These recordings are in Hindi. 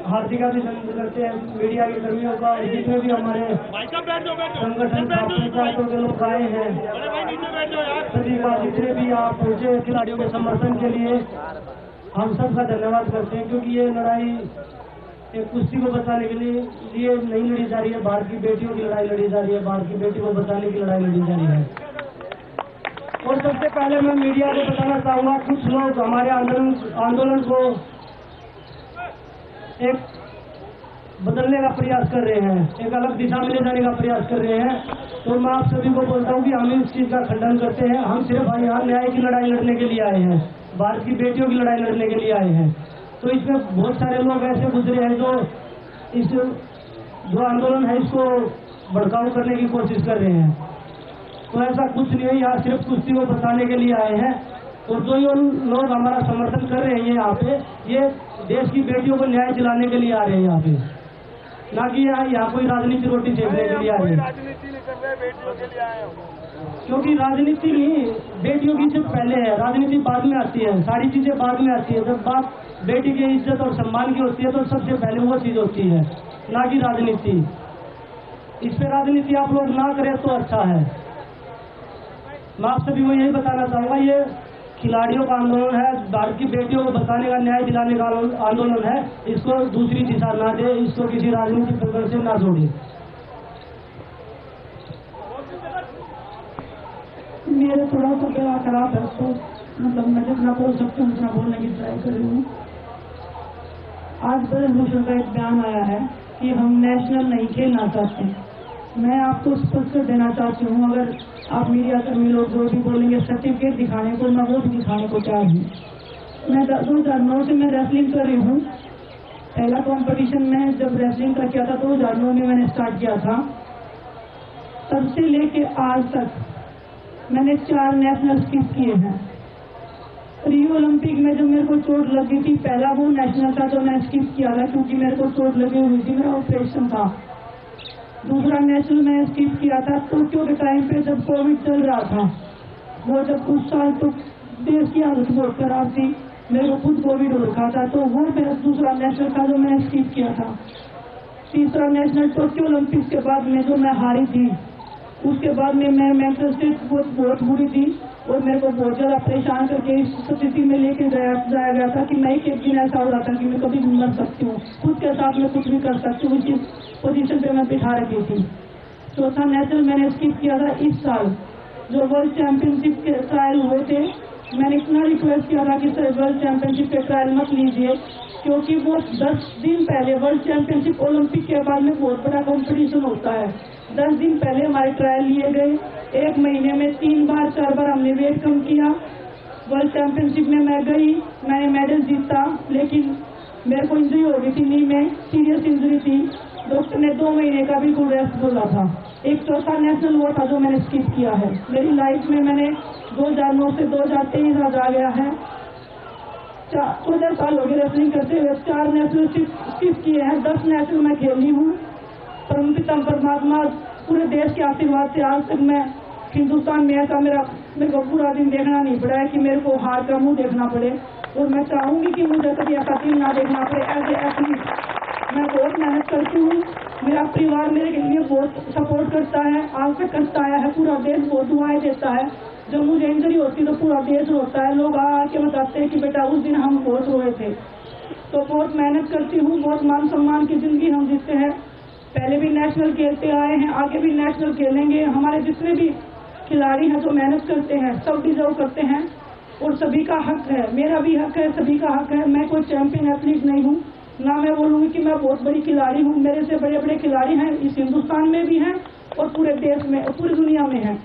हार्दिक अभिनंदन करते हैं मीडिया के कर्मियों का, जितने भी हमारे संगठन पंचायतों के लोग आए हैं सभी का, जितने भी आप पहुंचे खिलाड़ियों के समर्थन के लिए हम सबका धन्यवाद करते हैं, क्योंकि ये लड़ाई एक कुश्ती को बचाने के लिए नहीं लड़ी जा रही है, भारत की बेटियों की लड़ाई लड़ी जा रही है, भारत की बेटी को बचाने की लड़ाई लड़ी जा रही है। और सबसे पहले मैं मीडिया को बताना चाहूंगा, कुछ लोग हमारे आंदोलन को एक बदलने का प्रयास कर रहे हैं, एक अलग दिशा में ले जाने का प्रयास कर रहे हैं। तो मैं आप सभी को बोलता हूं कि हम इस चीज का खंडन करते हैं। हम सिर्फ यहाँ न्याय की लड़ाई लड़ने के लिए आए हैं, भारत की बेटियों की लड़ाई लड़ने के लिए आए हैं। तो इसमें बहुत सारे लोग ऐसे गुजरे हैं जो इस जो आंदोलन है इसको भड़काऊ करने की कोशिश कर रहे हैं। तो ऐसा कुछ नहीं है, यहाँ सिर्फ कुश्ती को बचाने के लिए आए हैं। और जो ये लोग हमारा समर्थन कर रहे हैं यहाँ पे, ये देश की बेटियों को न्याय दिलाने के लिए आ रहे हैं यहाँ पे, ना कि यहाँ कोई राजनीति रोटी सेकने के लिए आ रहे हैं। राजनीति नहीं कर रहे, बेटियों के लिए आए हो। क्योंकि राजनीति नहीं, बेटियों की सिर्फ पहले है, राजनीति बाद में आती है, सारी चीजें बाद में आती है। जब बात बेटी की इज्जत और सम्मान की होती है तो सबसे पहले वो चीज होती है, ना कि राजनीति। इस पे राजनीति आप लोग ना करें तो अच्छा है। मैं आप सभी को यही बताना चाहूंगा, ये खिलाड़ियों का आंदोलन है, भारत की बेटियों को बचाने का, न्याय दिलाने का आंदोलन है। इसको दूसरी दिशा ना दे, इसको किसी राजनीतिक प्रकरण से ना जोड़े। मेरे थोड़ा सा गला खराब है, तो मतलब मैं जितना बोल सकती हूँ उतना बोलने की ट्राई कर रही हूँ। आज ब्रजभूषण का एक बयान आया है कि हम नेशनल नहीं खेलना चाहते। मैं आपको स्पष्ट देना चाहती हूँ, अगर आप मीडिया कर्मी लोग जो भी बोलेंगे सर्टिफिकेट दिखाने को, मैं वो भी दिखाने को तैयार हूँ। मैं 2009 से मैं रेसलिंग कर रही हूँ। पहला कंपटीशन में जब रेसलिंग का किया था 2009 में मैंने स्टार्ट किया था। तब से लेके आज तक मैंने 4 नेशनल स्किप किए हैं। रियो ओलंपिक में जो मेरे को चोट लगी थी, पहला वो नेशनल था जो मैं स्किप किया था क्योंकि मेरे को चोट लगी हुई थी, मेरा ऑपरेशन था। दूसरा नेशनल मैं स्किप किया था टोक्यो के टाइम पे जब कोविड चल रहा था। वो जब उस साल तो देश की हालत बहुत खराब थी, मेरे को खुद कोविड हो रखा था, तो वो मेरा दूसरा नेशनल था जो मैंने स्किप किया था। तीसरा नेशनल टोक्यो ओलंपिक के बाद में जो मैं हारी थी, उसके बाद में मैं मेंटल स्टेट बहुत बुरी थी और मेरे को बहुत ज्यादा परेशान करके इस स्थिति में लेके जाया गया था कि मैं एक दिन ऐसा हो रहा था कि मैं कभी भी मर सकती हूँ, खुद के साथ में कुछ भी कर सकती हूँ, इस पोजीशन पे मैं बिठा रखी थी। चौथा नेशनल मैंने स्किप किया था इस साल जो वर्ल्ड चैंपियनशिप के ट्रायल हुए थे। मैंने इतना रिक्वेस्ट किया था कि सर वर्ल्ड चैंपियनशिप के ट्रायल मत लीजिए, क्योंकि वो 10 दिन पहले वर्ल्ड चैंपियनशिप ओलंपिक के बाद में बहुत बड़ा कंपटीशन होता है। 10 दिन पहले हमारे ट्रायल लिए गए, 1 महीने में 3 बार 4 बार हमने वेट कम किया। वर्ल्ड चैंपियनशिप में मैं गई, मैंने मेडल जीता, लेकिन मेरे को इंजरी हो गई थी, नी में सीरियस इंजरी थी। डॉक्टर ने 2 महीने का बिल्कुल रेस्ट बोला था। एक चौथा नेशनल वो था जो मैंने स्किप किया है। मेरी लाइफ में मैंने 2009 से 2023 आज आ गया है, 14 साल हो गए रेसलिंग करते हुए। 4 नेशनल स्किप किए हैं, 10 नेशनल मैं खेली हूँ। परमपिता परमात्मा पूरे देश के आशीर्वाद से आज तक मैं हिंदुस्तान में ऐसा मेरे को पूरा दिन देखना नहीं पड़ा है कि मेरे को हार का मुंह देखना पड़े। और मैं चाहूंगी कि मुझे कभी ऐसा दिन ना देखना पड़े। ऐसे एथलीट मैं बहुत मेहनत करती हूँ, मेरा परिवार मेरे लिए बहुत सपोर्ट करता है, आज तक करता आया है। पूरा देश बहुत दुआएं देता है। जब मुझे इंजरी होती तो पूरा देश रोता है, लोग आके बताते हैं कि बेटा उस दिन हम बहुत रोए थे। तो बहुत मेहनत करती हूँ, बहुत मान सम्मान की जिंदगी हम जीते हैं। पहले भी नेशनल खेलते आए हैं, आगे भी नेशनल खेलेंगे। हमारे जितने भी खिलाड़ी हैं जो मेहनत करते हैं सब डिजर्व करते हैं और सभी का हक है, मेरा भी हक है, सभी का हक है। मैं कोई चैंपियन एथलीट नहीं हूँ, ना मैं बोलूंगी कि मैं बहुत बड़ी खिलाड़ी हूँ। मेरे से बड़े बड़े खिलाड़ी हैं, इस हिंदुस्तान में भी हैं और पूरे देश में और पूरी दुनिया में हैं।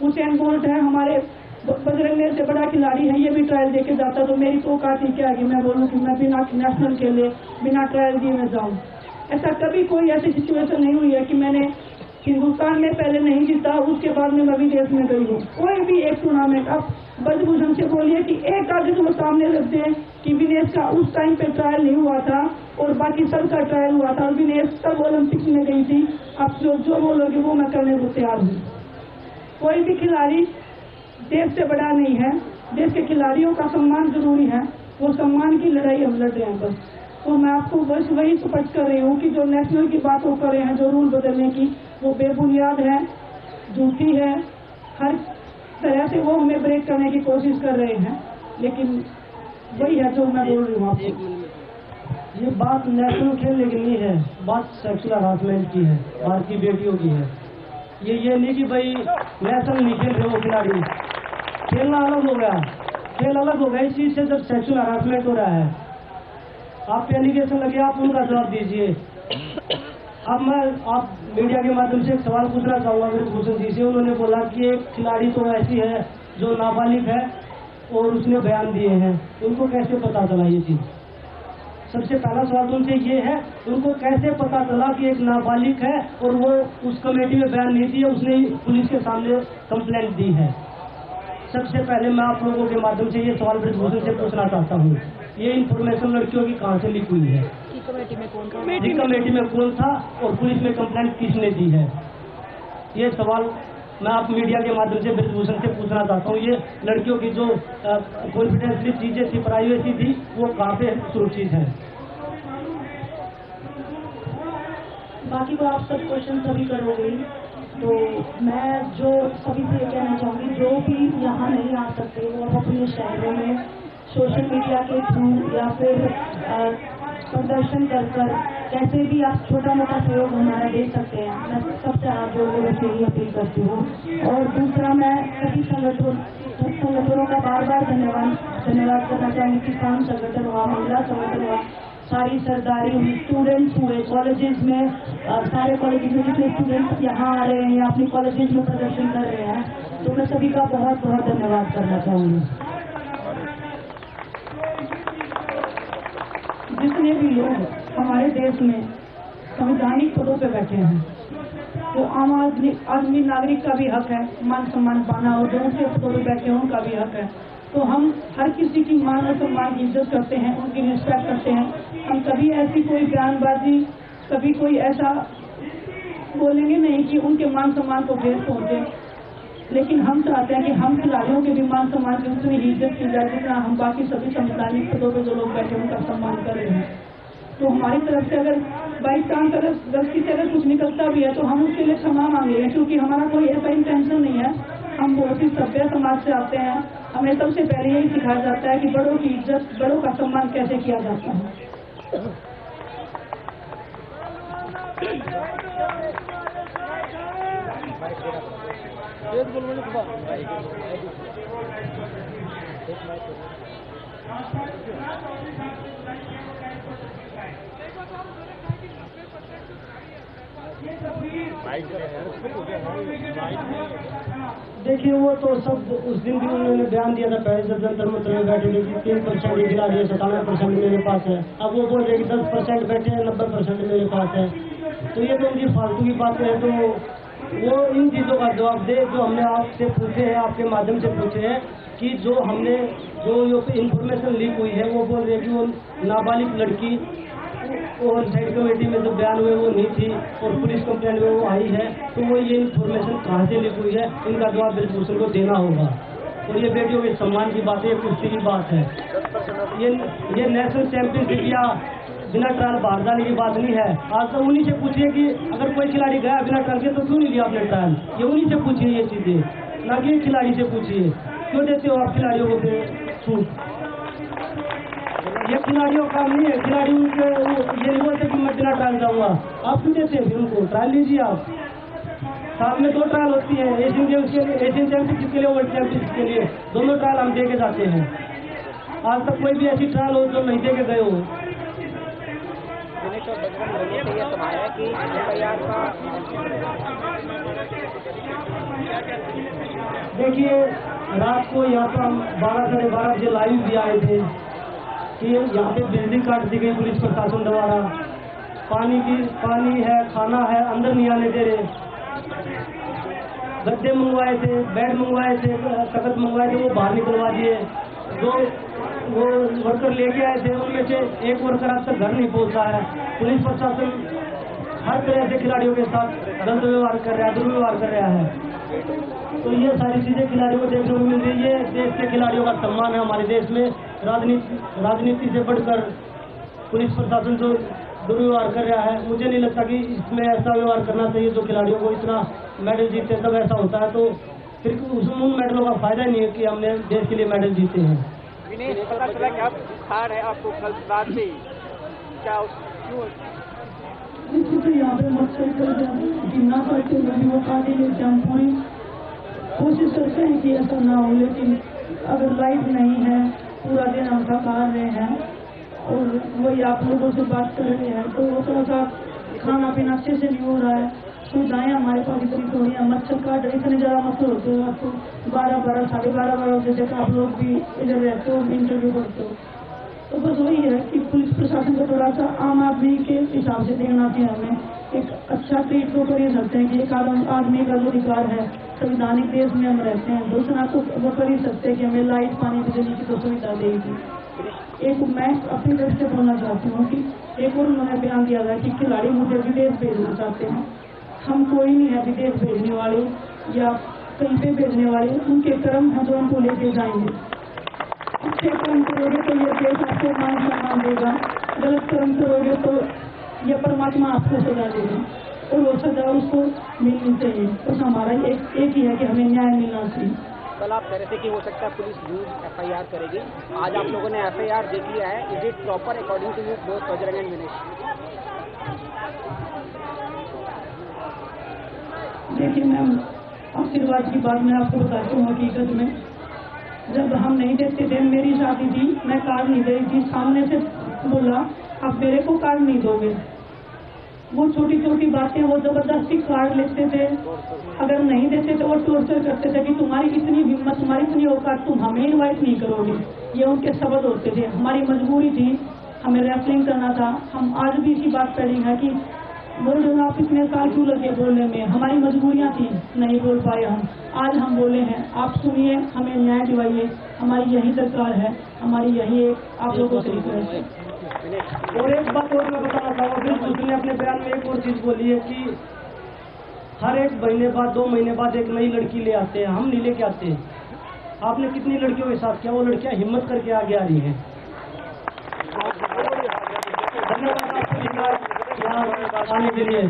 उसेन बोल्ट है हमारे बजरंग से बड़ा खिलाड़ी है, ये भी ट्रायल देके जाता। तो मेरी तो औकात ही क्या है कि मैं बोलूँ कि मैं बिना नेशनल खेले बिना ट्रायल दिए मैं जाऊँ। ऐसा कभी कोई ऐसी सिचुएशन नहीं हुई है कि मैंने हिंदुस्तान में पहले नहीं जीता उसके बाद में मैं विदेश में गई हूँ। कोई भी एक टूर्नामेंट अब ब्रजभूषण से बोलिए कि एक कागज वो सामने रख दे कि विनेश का उस टाइम पे ट्रायल नहीं हुआ था और बाकी सबका ट्रायल हुआ था और विनेश तब ओलंपिक में गई थी। अब जो बोलोगे वो मैं करने को तैयार हूँ। कोई भी खिलाड़ी देश से बड़ा नहीं है, देश के खिलाड़ियों का सम्मान जरूरी है, वो सम्मान की लड़ाई हम लड़ रहे हैं बस। तो मैं आपको बस वही स्पष्ट कर रही हूँ कि जो नेशनल की बात वो कर रहे हैं, जो रूल बदलने की, वो बेबुनियाद है, झूठी है, हर तरह से वो हमें ब्रेक करने की कोशिश कर रहे हैं। लेकिन वही है जो मैं बोल रही हूँ आपको। ये बात नेशनल खेलने की नहीं है, बात सेक्सुअल हरासमेंट की है, भारत की बेटियों की है। ये नहीं कि भाई नेशनल नहीं खेल रहे वो खिलाड़ी, खेलना अलग हो गया, खेल अलग हो गया। इस चीज से जब सेक्सुअल हरासमेंट हो रहा है, आप पे एलिगेशन लगे, आप उनका जवाब दीजिए। अब मैं आप मीडिया के माध्यम से एक सवाल पूछना चाहूंगा ब्रजभूषण जी से। उन्होंने बोला कि एक खिलाड़ी तो ऐसी है जो नाबालिग है और उसने बयान दिए हैं, उनको कैसे पता चला ये चीज? सबसे पहला सवाल उनसे ये है, उनको कैसे पता चला कि एक नाबालिग है और वो उस कमेटी में बयान नहीं दिया, उसने पुलिस के सामने कंप्लेंट दी है? सबसे पहले मैं आप लोगों के माध्यम से ये सवाल ब्रजभूषण से पूछना चाहता हूँ, ये इन्फॉर्मेशन लड़कियों की कहाँ से लीक हुई है? कमेटी में कौन था और पुलिस में कंप्लेंट किसने दी है? ये सवाल मैं आप मीडिया के माध्यम से ब्रजभूषण से पूछना चाहता हूँ। ये लड़कियों की जो कॉन्फिडेंशियल चीजें थी, प्राइवेसी थी, वो कहाँ पे सुरक्षित है? बाकी तो आप सब क्वेश्चन सभी करोगे, तो मैं जो सभी से कहना चाहूँगी, जो भी यहाँ नहीं आ सकते वो अपने शहरों में सोशल मीडिया के थ्रू या फिर प्रदर्शन कर कैसे भी आप छोटा मोटा सहयोग हमारा दे सकते हैं। मैं सबसे आप लोगों से ही अपील करती हूँ। और दूसरा, मैं सभी संगठनों का बार बार धन्यवाद करना चाहूँगी। किसान संगठन हुआ, महिला संगठन हुआ, सारी सरदारी हुई, स्टूडेंट्स हुए कॉलेजेस में, सारे कॉलेजेस में जितने स्टूडेंट्स यहाँ आ रहे हैं या अपनी कॉलेजेस में प्रदर्शन कर रहे हैं, तो मैं सभी का बहुत बहुत धन्यवाद करना चाहूँगी। जितने भी लोग हमारे देश में संवैधानिक पदों पे बैठे हैं, वो आम आदमी नागरिक का भी हक है मान सम्मान पाना, और जो ऊंचे पदों पे बैठे हैं उनका भी हक है। तो हम हर किसी की मान और सम्मान की इज्जत करते हैं, उनकी रिस्पेक्ट करते हैं। हम कभी ऐसी कोई बयानबाजी, कभी कोई ऐसा बोलेंगे नहीं कि उनके मान सम्मान को ठेस पहुंचे। लेकिन हम चाहते हैं कि हम खिलाड़ियों के भी मान सम्मान की उतनी ही इज्जत की जाए जितना हम बाकी सभी संवैधानिक पदों पर जो लोग बैठे उनका सम्मान कर रहे हैं। तो हमारी तरफ से अगर बाई चांस अगर गलती से अगर कुछ निकलता भी है तो हम उसके लिए क्षमा मांगेंगे, क्योंकि हमारा कोई ऐसा इंटेंशन नहीं है। हम बहुत ही सभ्य समाज से आते हैं, हमें सबसे पहले यही सिखाया जाता है कि बड़ों की इज्जत, बड़ों का सम्मान कैसे किया जाता है। देखिए, वो तो सब उस दिन भी उन्होंने बयान दिया था पहले जब जंतर मंतर में बैठे थे कि 3% खिलाड़ी है, 97% मेरे पास है। अब वो बोल रहे कि 10% बैठे हैं, 90% मेरे पास है। तो ये तो उनकी फालतू की बातें हैं। तो वो इन चीजों का जवाब दे जो हमने आपसे पूछे हैं, आपके माध्यम से पूछे हैं कि जो हमने जो इंफॉर्मेशन लीक हुई है, वो बोल रहे हैं कि वो नाबालिग लड़की और साइड कमेटी में जो बयान हुए वो नहीं थी और पुलिस कंप्लेंट में वो आई है। तो वो ये इन्फॉर्मेशन कहाँ से लीक हुई है, इनका जवाब ब्रजभूषण को देना होगा। और ये बेटियों के सम्मान की बात है, कुश्ती की बात है। ये नेशनल चैंपियनशिप या बिना ट्रायल बाहर जाने की बात नहीं है। आज तो उन्हीं से पूछिए कि अगर कोई खिलाड़ी गया बिना ट्रायल के तो क्यों नहीं लिया आपने ट्रायल, ये उन्हीं से पूछिए ये चीजें, ना कि खिलाड़ी से पूछिए। क्यों देते हो आप खिलाड़ियों को छूट? ये खिलाड़ियों का नहीं है। खिलाड़ी ये नहीं बोलते कि मैं बिना ट्रायल जाऊंगा, आप क्यों देते हैं फिर उनको? ट्रायल लीजिए आप। साथ में 2 ट्रायल होती है, एशियन गेम्स के लिए, एशियन चैंपियनशिप के लिए, वर्ल्ड चैंपियनशिप के लिए, दोनों ट्रायल हम दे के जाते हैं। आज तक कोई भी ऐसी ट्रायल हो जो नहीं दे के गए हो। देखिए, रात को यहाँ पर हम 12 साढ़े 12 बजे लाइव भी आए थे कि यहाँ पे बिजली काट दी गई पुलिस प्रशासन द्वारा। पानी है, खाना है, अंदर नहीं आने दे रहे। गद्दे मंगवाए थे, बेड मंगवाए थे, तख्त मंगवाए थे, वो बाहर निकलवा दिए। वो वर्कर लेके आए थे, उनमें से एक वर्कर आज तक घर नहीं पहुंचा है। पुलिस प्रशासन हर तरह से खिलाड़ियों के साथ गलत व्यवहार कर रहा है, दुर्व्यवहार कर रहा है। तो ये सारी चीजें खिलाड़ियों को देखने को मिल रही है। देश के खिलाड़ियों का सम्मान है हमारे देश में। राजनीति से बढ़कर पुलिस प्रशासन जो दुर्व्यवहार कर रहा है, मुझे नहीं लगता कि इसमें ऐसा व्यवहार करना चाहिए। जो खिलाड़ियों को इतना मेडल जीतते तब ऐसा होता है, तो फिर उन मेडलों का फायदा नहीं है कि हमने देश के लिए मेडल जीते हैं। विनेश, पता चला कि आप बुखार है आपको कल रात से, क्या क्यों? यहाँ पे मच्छर गिरना पड़ते हैं, वो काटे लेते हम पूरी कोशिश करते हैं कि ऐसा ना हो, लेकिन अगर लाइट नहीं है, पूरा दिन हम थका रहे हैं और वही आप लोगों से बात कर रहे हैं, तो वो थोड़ा सा खाना पीना अच्छे से नहीं हो रहा है। सुविधाएं हमारे पास इतनी थोड़ी है, मच्छर काट इतने ज़्यादा मच्छर होते हैं, आपको 12 साढ़े 12 बजे तक आप लोग भी इधर रहते हो, इंटरव्यू करते हो। तो बस वही है कि पुलिस प्रशासन को थोड़ा सा आम आदमी के हिसाब से देखना चाहिए। हमें एक अच्छा ट्रीट तो कर ही सकते हैं कि एक आदमी का जो अधिकार है, संवैधानिक देश में हम रहते हैं, दूसरा तो वो कर ही सकते हैं कि हमें लाइट पानी बिजली की तो सुविधा देगी। एक मैं अपनी तरफ से बोलना चाहती हूँ कि एक और उन्होंने बयान दिया था कि खिलाड़ी मुझे विदेश भेजना चाहते हैं। हम कोई नहीं है विदेश भेजने वाले या कहीं पे भेजने वाले, उनके कर्म है जो हमको लेके जाएंगे। अच्छे कर्म करोगे तो ये देश आपको मान सम्मान देगा, गलत कर्म करोगे तो ये परमात्मा आपको सजा देगा और वो सजा उसको मिलनी चाहिए। बस हमारा एक ही है कि हमें न्याय मिलना चाहिए। कल आप कह रहे थे कि हो सकता है पुलिस ह्यूज FIR करेगी, आज आप लोगों ने FIR देख लिया है, is it proper according to you both Bajrang and Vinesh? देखिए मैम, आशीर्वाद की बात मैं आपको बताती हूँ। हकीकत में जब हम नहीं देते थे, मेरी शादी थी, मैं कार्ड नहीं दे रही थी, सामने से बोला आप मेरे को कार्ड नहीं दोगे। वो छोटी छोटी बातें वो जबरदस्ती कार्ड लेते थे, अगर नहीं देते तो वो टॉर्चर करते थे कि तुम्हारी इतनी हिम्मत, तुम्हारी इतनी औकात, तुम हमें इन्वाइट नहीं करोगे। ये उनके शब्द होते थे। हमारी मजबूरी थी, हमें रेसलिंग करना था। हम आज भी इसी बात पर है कि बोल रहे आप इतने साल क्यों लगे बोलने में, हमारी मजबूरियां थी, नहीं बोल पाए हम। आज हम बोले हैं, आप सुनिए, हमें न्याय दिवाइए, हमारी यही सरकार है, हमारी यही एक आप लोगों से रिक्वेस्ट है। और एक बात और मैं बताना चाहूँगा, फिर उसने अपने बयान में एक और चीज बोली है कि हर 1 महीने बाद 2 महीने बाद एक नई लड़की ले आते हैं। हम नहीं लेके आते हैं। आपने कितनी लड़कियों के साथ किया? वो लड़कियां हिम्मत करके आगे आ रही हैं। धन्यवाद आपको आने के लिए।